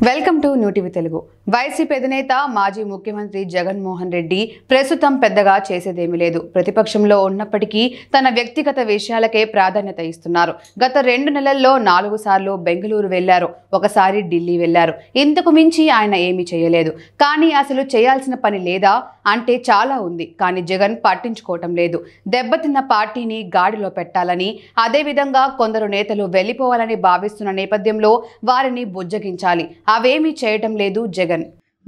Welcome to new TV Telugu. YCP అధినేత మాజీ ముఖ్యమంత్రి జగన్మోహన్ రెడ్డి ప్రస్తుతం పెద్దగా చేసేదేమీ లేదు. ప్రతిపక్షంలో ఉన్నప్పటికీ తన వ్యక్తిగత విషయాలకే ప్రాధాన్యత ఇస్తున్నారు. గత 2 నెలల్లో 4 సార్లు బెంగళూరు వెళ్లారు, ఒకసారి ఢిల్లీ వెళ్లారు. ఇంతకు మించి ఆయన ఏమీ చేయలేదు. కానీ అసలు చేయాల్సిన పని లేదా అంటే చాలా ఉంది. కానీ జగన్ పట్టించుకోవటం లేదు. దెబ్బతిన్న పార్టీని గాడిలో పెట్టాలని, అదేవిధంగా కొందరు నేతలు వెళ్లిపోవాలని భావిస్తున్న నేపథ్యంలో వారిని బుజ్జగించాలి. అవేమీ చేయటం లేదు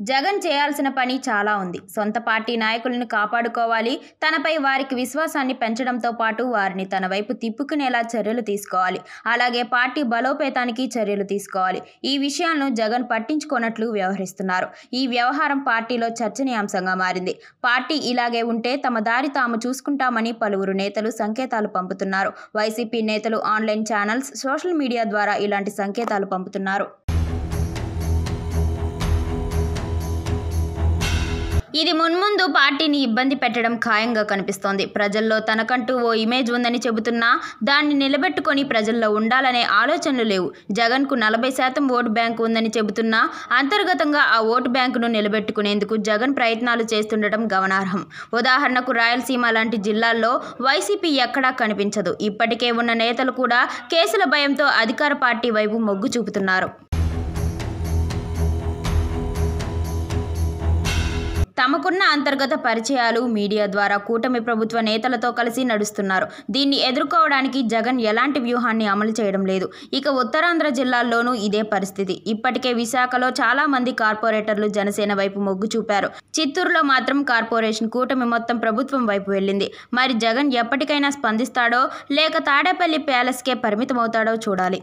జగన్ చేయాల్సిన పని చాలా ఉంది. సొంత పార్టీ నాయకులను కాపాడుకోవాలి. తనపై వారికి విశ్వాసాన్ని పెంచడంతో పాటు వారిని తన వైపు తిప్పుకునేలా చర్యలు తీసుకోవాలి. అలాగే పార్టీ బలోపేతానికి చర్యలు తీసుకోవాలి. ఈ విషయాలను జగన్ పట్టించుకోనట్లు వ్యవహరిస్తున్నారు. ఈ వ్యవహారం పార్టీలో చర్చనీయాంశంగా మారింది. పార్టీ ఇలాగే ఉంటే తమ దారి తాము చూసుకుంటామని పలువురు నేతలు సంకేతాలు పంపుతున్నారు. వైసీపీ నేతలు ఆన్లైన్ ఛానల్స్, సోషల్ మీడియా ద్వారా ఇలాంటి సంకేతాలు పంపుతున్నారు. ఇది మున్ముందు పార్టీని ఇబ్బంది పెట్టడం ఖాయంగా కనిపిస్తోంది. ప్రజల్లో తనకంటూ ఓ ఇమేజ్ ఉందని చెబుతున్నా దాన్ని నిలబెట్టుకొని ప్రజల్లో ఉండాలనే ఆలోచనలు లేవు. జగన్కు 40% ఓటు బ్యాంకు ఉందని చెబుతున్నా అంతర్గతంగా ఆ ఓటు బ్యాంకును నిలబెట్టుకునేందుకు జగన్ ప్రయత్నాలు చేస్తుండటం గమనార్హం. ఉదాహరణకు రాయలసీమ లాంటి జిల్లాల్లో వైసీపీ ఎక్కడా కనిపించదు. ఇప్పటికే ఉన్న నేతలు కూడా కేసుల భయంతో అధికార పార్టీ వైపు మొగ్గు చూపుతున్నారు. తమకున్న అంతర్గత పరిచయాలు, మీడియా ద్వారా కూటమి ప్రభుత్వ నేతలతో కలిసి నడుస్తున్నారు. దీన్ని ఎదుర్కోవడానికి జగన్ ఎలాంటి వ్యూహాన్ని అమలు చేయడం లేదు. ఇక ఉత్తరాంధ్ర జిల్లాల్లోనూ ఇదే పరిస్థితి. ఇప్పటికే విశాఖలో చాలా మంది కార్పొరేటర్లు జనసేన వైపు మొగ్గు చూపారు. చిత్తూరులో మాత్రం కార్పొరేషన్ కూటమి మొత్తం ప్రభుత్వం వైపు వెళ్ళింది. మరి జగన్ ఎప్పటికైనా స్పందిస్తాడో లేక తాడేపల్లి ప్యాలెస్కే పరిమితమవుతాడో చూడాలి.